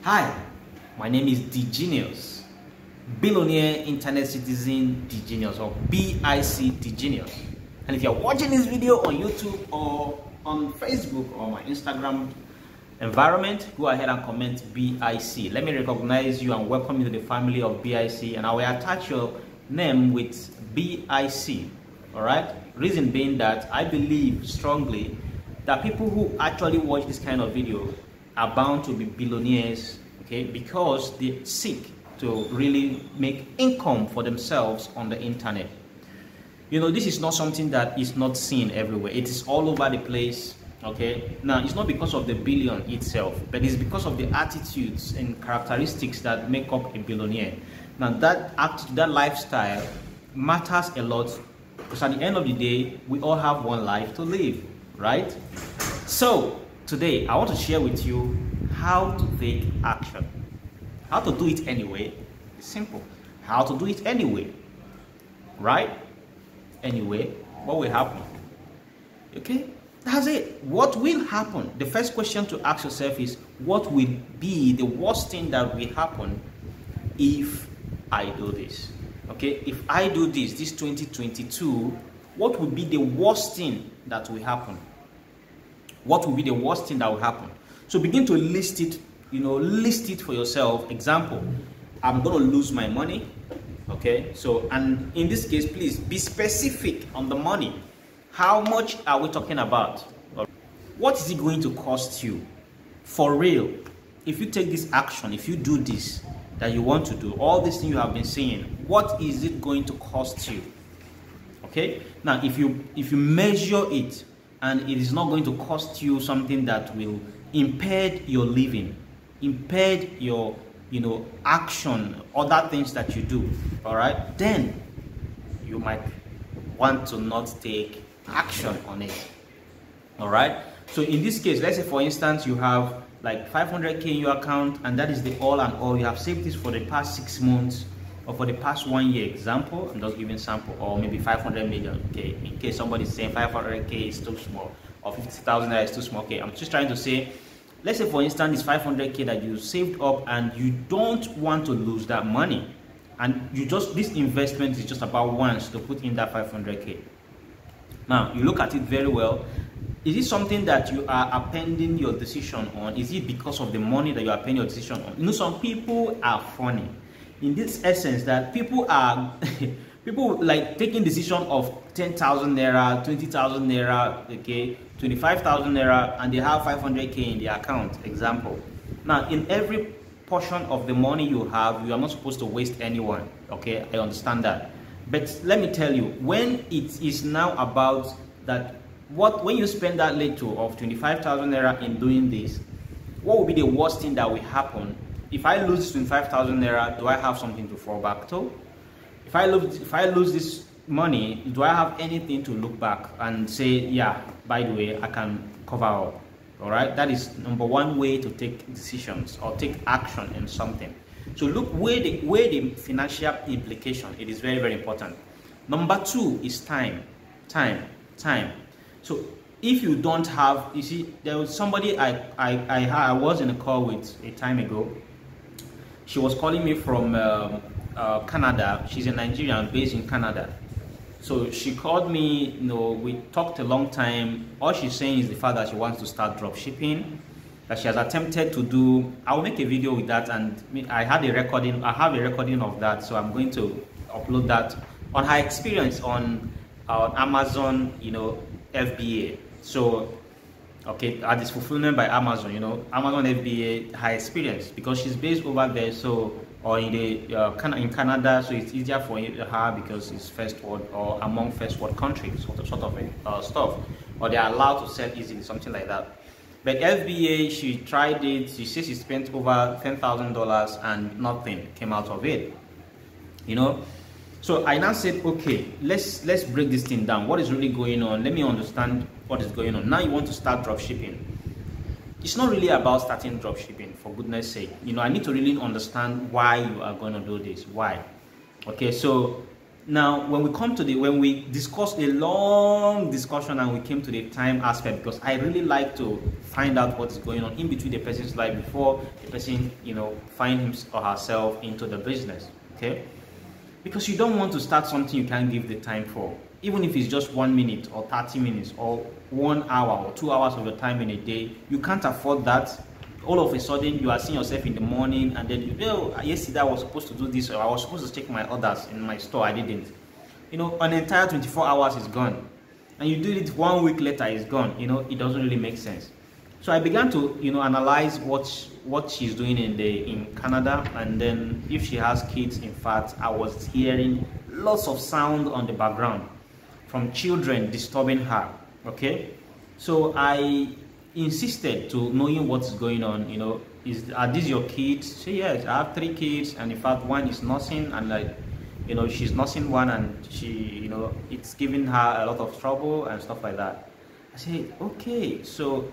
Hi, my name is D Genius, Billionaire Internet Citizen D Genius, or BIC D Genius. And if you're watching this video on YouTube or on Facebook or my Instagram environment, go ahead and comment BIC. Let me recognize you and welcome you to the family of BIC, and I will attach your name with BIC. All right. Reason being that I believe strongly that people who actually watch this kind of video are bound to be billionaires, okay, because they seek to really make income for themselves on the internet. You know, this is not something that is not seen everywhere. It is all over the place, okay. Now, it's not because of the billion itself, but it's because of the attitudes and characteristics that make up a billionaire. Now, that attitude, that lifestyle matters a lot, because at the end of the day, we all have one life to live, right? So today I want to share with you how to take action. How to do it anyway. It's simple. How to do it anyway, right? Anyway, what will happen? Okay, that's it. What will happen? The first question to ask yourself is, what will be the worst thing that will happen if I do this? Okay, if I do this 2022, what will be the worst thing that will happen? What will be the worst thing that will happen? So begin to list it, list it for yourself. Example, I'm going to lose my money. Okay, so, and in this case, please be specific on the money. How much are we talking about? What is it going to cost you? For real, if you take this action, if you do this, that you want to do, all these things you have been saying, what is it going to cost you? Okay, now if you measure it, and it is not going to cost you something that will impair your living, impair your action, other things that you do, all right, then you might want to not take action on it. All right, so in this case, let's say for instance you have like 500K in your account, and that is the all and all. You have saved this for the past 6 months or for the past 1 year. Example, I'm just giving sample, or maybe 500 million. Okay, in case somebody's saying 500K is too small, or 50,000 naira is too small. Okay, I'm just trying to say, let's say for instance it's 500K that you saved up, and you don't want to lose that money, and this investment is just about once to put in that 500K. Now you look at it very well. Is it something that you are appending your decision on? Is it because of the money that you are appending your decision on? Some people are funny in this essence, that people are people like taking decision of 10,000 naira, 20,000 naira, okay, 25,000 naira, and they have 500K in their account. Example. Now, in every portion of the money you have, you are not supposed to waste anyone. Okay, I understand that. But let me tell you, when it is now about that, when you spend that little of 25,000 naira in doing this, what will be the worst thing that will happen? If I lose 25,000 naira, do I have something to fall back to? If I lose this money, do I have anything to look back and say, yeah, by the way, I can cover up? All right, that is number one way to take decisions or take action in something. So look where the financial implication. It is very, very important. Number two is time. So if you don't have, you see, there was somebody I was in a call with a time ago. She was calling me from Canada. She's a Nigerian based in Canada. So she called me, we talked a long time. All she's saying is the fact that she wants to start drop shipping, that she has attempted to do. I'll make a video with that, and I have a recording of that, so I'm going to upload that on her experience on Amazon, FBA. So okay, at this fulfillment by Amazon, Amazon FBA, her experience, because she's based over there, so, or in in Canada, so it's easier for her because it's first world or among first world countries, sort of stuff, or they are allowed to sell easily, something like that. But FBA, she tried it. She says she spent over $10,000 and nothing came out of it. So I now said, okay, let's break this thing down. What is really going on? Let me understand what is going on. Now you want to start drop shipping. It's not really about starting drop shipping, for goodness sake. I need to really understand why you are going to do this. Why? Okay, so Now, when we discussed a long discussion and we came to the time aspect, because I really like to find out what is going on in between the person's life before the person, find him or herself into the business, okay? Because you don't want to start something you can't give the time for, even if it's just 1 minute or 30 minutes or 1 hour or 2 hours of your time in a day. You can't afford that. All of a sudden, you are seeing yourself in the morning, and then yesterday I was supposed to do this, or I was supposed to check my orders in my store, I didn't. An entire 24 hours is gone, and you do it 1 week later, it's gone. It doesn't really make sense. So I began to analyze what she's doing in Canada, and then if she has kids. In fact, I was hearing lots of sound on the background from children disturbing her. Okay, so I insisted to knowing what's going on. Are these your kids? She said, yes, I have 3 kids, and in fact one is nursing, and she's nursing one, and she it's giving her a lot of trouble and stuff like that. I said, okay, so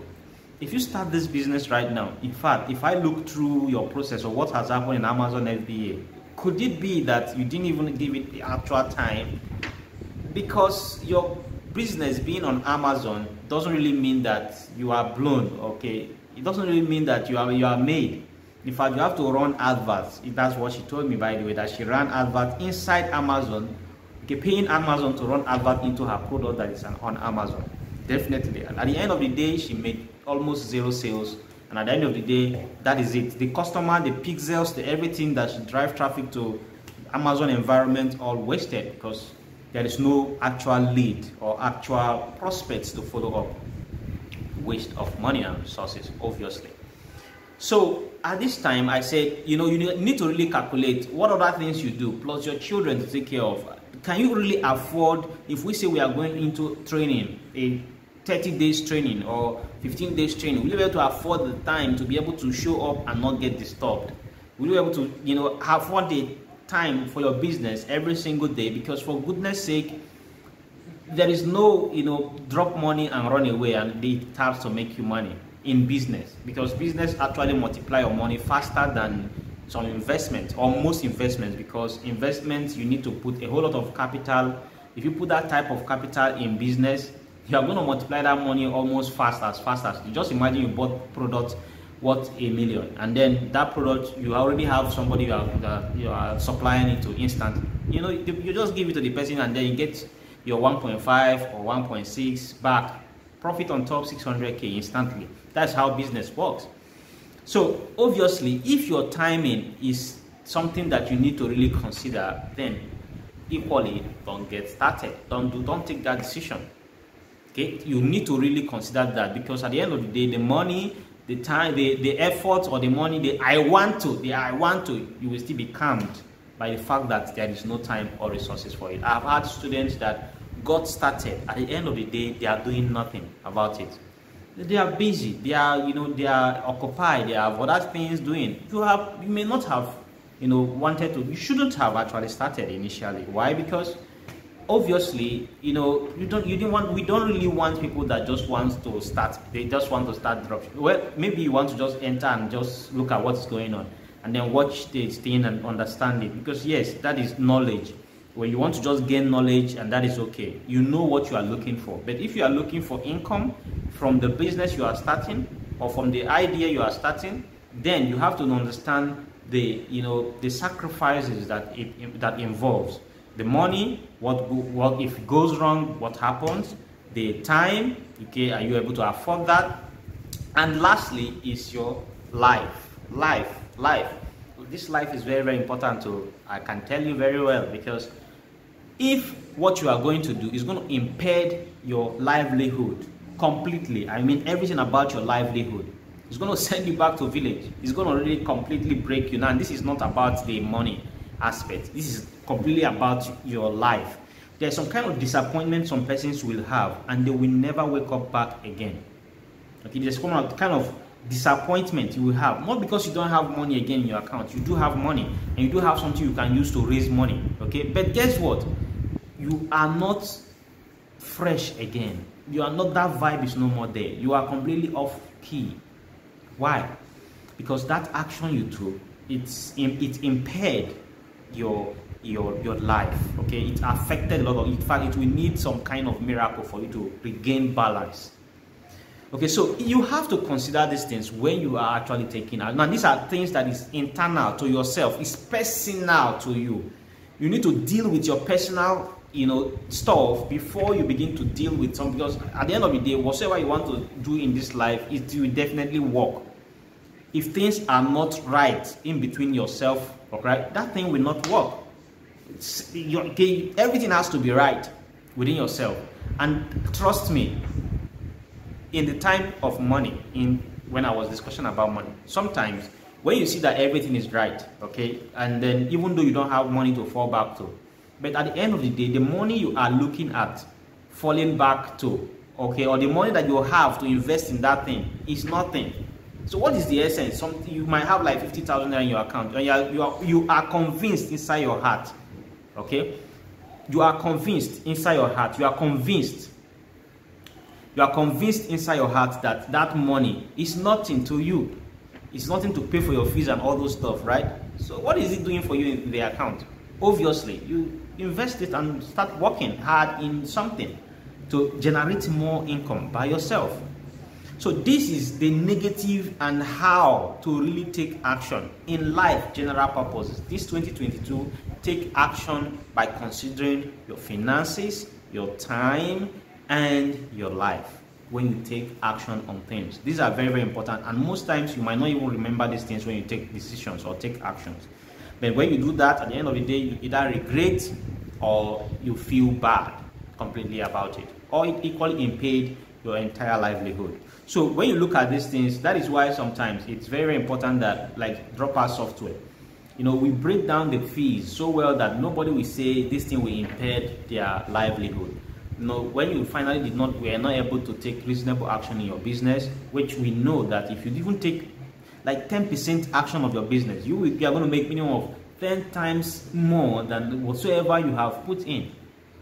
if you start this business right now, in fact, if I look through your process or what has happened in Amazon FBA, could it be that you didn't even give it the actual time? Because your business being on Amazon doesn't really mean that you are blown, okay? It doesn't really mean that you are made. In fact, you have to run adverts. That's what she told me, by the way, that she ran adverts inside Amazon, okay, paying Amazon to run advert into her product that is on Amazon. Definitely. And at the end of the day, she made almost 0 sales. And at the end of the day, that is it. The customer, the pixels, the everything that should drive traffic to Amazon environment all wasted, because there is no actual lead or actual prospects to follow up. Waste of money and resources, obviously. So at this time, I said, you need to really calculate what other things you do, plus your children to take care of. Can you really afford, if we say we are going into training, a 30 days training or 15 days training, will you be able to afford the time to be able to show up and not get disturbed? Will you be able to, afford the time for your business every single day? Because for goodness sake, there is no, drop money and run away and it has to make you money in business, because business actually multiply your money faster than some investment or most investments, because investments, you need to put a whole lot of capital. If you put that type of capital in business, you are going to multiply that money almost fast as you just imagine you bought product worth $1 million, and then that product you already have somebody you are supplying it to instantly. You just give it to the person and then you get your 1.5 or 1.6 back, profit on top, 600K instantly. That's how business works. So obviously, if your timing is something that you need to really consider, then equally don't get started. Don't take that decision. Okay, you need to really consider that, because at the end of the day, the money, the time, the effort, or the money, the I want to, you will still be calmed by the fact that there is no time or resources for it. I've had students that got started. At the end of the day, they are doing nothing about it. They are busy. They are, they are occupied. They have other things doing. You may not have, wanted to. You shouldn't have actually started initially. Why? Because obviously, we don't really want people that just want to start. They just want to start dropshipping. Well, maybe you want to just enter and just look at what's going on, and then watch the thing and understand it. Because yes, that is knowledge. When you want to just gain knowledge, and that is okay. You know what you are looking for. But if you are looking for income from the business you are starting or from the idea you are starting, then you have to understand the sacrifices that involves. The money, what if it goes wrong, what happens, the time, okay, are you able to afford that? And lastly is your life. This life is very, very important to, I can tell you very well, because if what you are going to do is going to impede your livelihood completely, I mean everything about your livelihood, it's going to send you back to village. It's going to really completely break you down. This is not about the money aspect. This is completely about your life. There's some kind of disappointment some persons will have, and they will never wake up back again. Okay, there's kind of disappointment you will have, not because you don't have money again in your account. You do have money, and you do have something you can use to raise money. Okay, but guess what? You are not fresh again. You are not, that vibe is no more there. You are completely off key. Why? Because that action you took, it impaired your life. Okay, it affected a lot of, in fact it will need some kind of miracle for you to regain balance. Okay, so you have to consider these things when you are actually taking out. Now these are things that is internal to yourself, it's personal to you. You need to deal with your personal, stuff before you begin to deal with some, because at the end of the day, whatever you want to do in this life, it will definitely work. If things are not right in between yourself, okay, that thing will not work. Everything has to be right within yourself. And trust me, in the time of money, when I was discussing about money, sometimes when you see that everything is right, okay, and then even though you don't have money to fall back to, but at the end of the day, the money you are looking at falling back to, okay, or the money that you have to invest in that thing is nothing. So what is the essence? Something you might have like 50,000 in your account, and you are convinced inside your heart, okay, you are convinced inside your heart, you are convinced inside your heart that that money is nothing to you. It's nothing to pay for your fees and all those stuff, right? So what is it doing for you in the account? Obviously, you invest it and start working hard in something to generate more income by yourself. So this is the negative and how to really take action in life, general purposes. This 2022, take action by considering your finances, your time, and your life when you take action on things. These are very, very important, and most times you might not even remember these things when you take decisions or take actions. But when you do that, at the end of the day, you either regret or you feel bad completely about it, or it equally impaired your entire livelihood. So when you look at these things, that is why sometimes it's very, very important that, like Dropper software, we break down the fees so well that nobody will say this thing will impair their livelihood. When you finally were not able to take reasonable action in your business, which we know that if you even take like 10% action of your business, you are going to make minimum of 10 times more than whatsoever you have put in.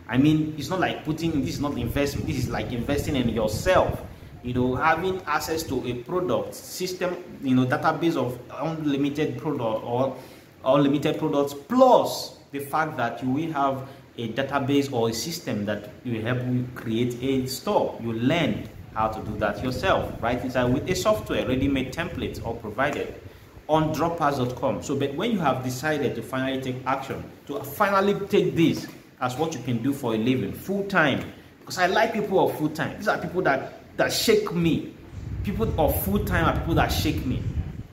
I mean, it's not like this is not investment, this is like investing in yourself. Having access to a product system, database of unlimited product or unlimited products, plus the fact that you will have a database or a system that will help you create a store. You learn how to do that yourself, right? It's with a software, ready-made templates or provided on droppers.com. So, but when you have decided to finally take action, to finally take this as what you can do for a living, full-time, because I like people of full-time. These are people that shake me. People of full-time are people that shake me.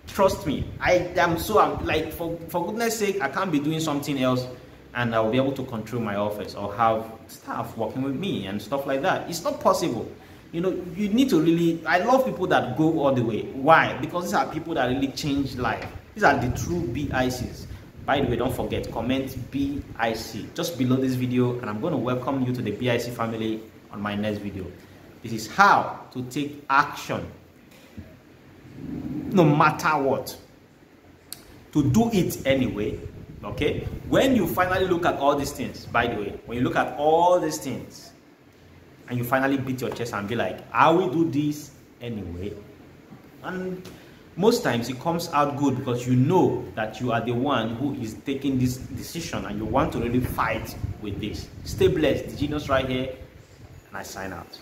Trust me, I'm like, for goodness sake, I can't be doing something else and I'll be able to control my office or have staff working with me and stuff like that. It's not possible. You need to really, I love people that go all the way. Why? Because these are people that really change life. These are the true BICs. By the way, don't forget, comment BIC just below this video, and I'm going to welcome you to the BIC family on my next video. This is how to take action, no matter what. To do it anyway. Okay, when you finally look at all these things, by the way, when you look at all these things and you finally beat your chest and be like, I will do this anyway, and most times it comes out good because you know that you are the one who is taking this decision and you want to really fight with this. Stay blessed. The Genius right here, and I sign out.